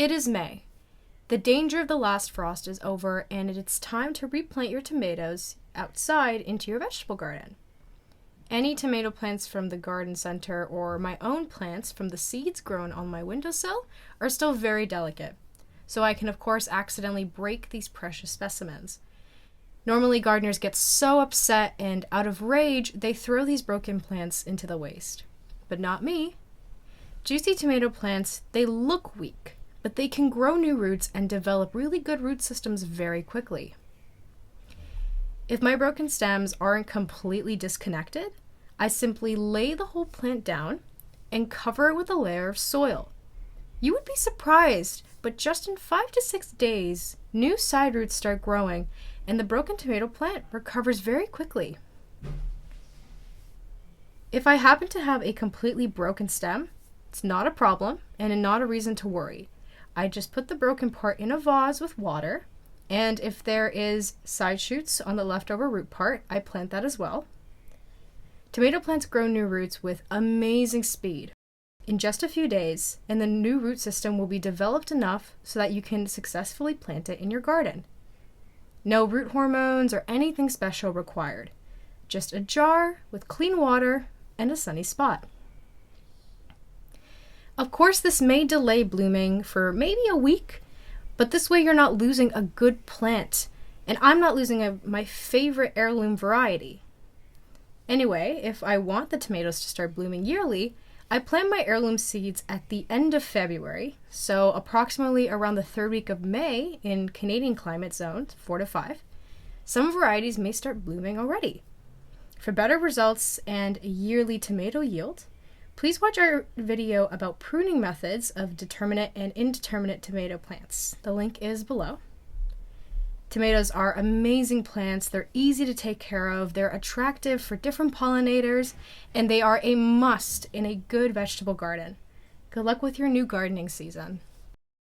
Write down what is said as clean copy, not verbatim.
It is May. The danger of the last frost is over, and it's time to replant your tomatoes outside into your vegetable garden. Any tomato plants from the garden center or my own plants from the seeds grown on my windowsill are still very delicate, so I can of course accidentally break these precious specimens. Normally gardeners get so upset and out of rage they throw these broken plants into the waste. But not me. Juicy tomato plants, they look weak, but they can grow new roots and develop really good root systems very quickly. If my broken stems aren't completely disconnected, I simply lay the whole plant down and cover it with a layer of soil. You would be surprised, but just in 5 to 6 days, new side roots start growing and the broken tomato plant recovers very quickly. If I happen to have a completely broken stem, it's not a problem and not a reason to worry. I just put the broken part in a vase with water, and if there is side shoots on the leftover root part, I plant that as well. Tomato plants grow new roots with amazing speed in just a few days, and the new root system will be developed enough so that you can successfully plant it in your garden. No root hormones or anything special required. Just a jar with clean water and a sunny spot. Of course, this may delay blooming for maybe a week, but this way you're not losing a good plant, and I'm not losing my favorite heirloom variety. Anyway, if I want the tomatoes to start blooming yearly, I plant my heirloom seeds at the end of February, so approximately around the 3rd week of May in Canadian climate zones, 4 to 5. Some varieties may start blooming already. For better results and a yearly tomato yield, please watch our video about pruning methods of determinate and indeterminate tomato plants. The link is below. Tomatoes are amazing plants. They're easy to take care of. They're attractive for different pollinators, and they are a must in a good vegetable garden. Good luck with your new gardening season.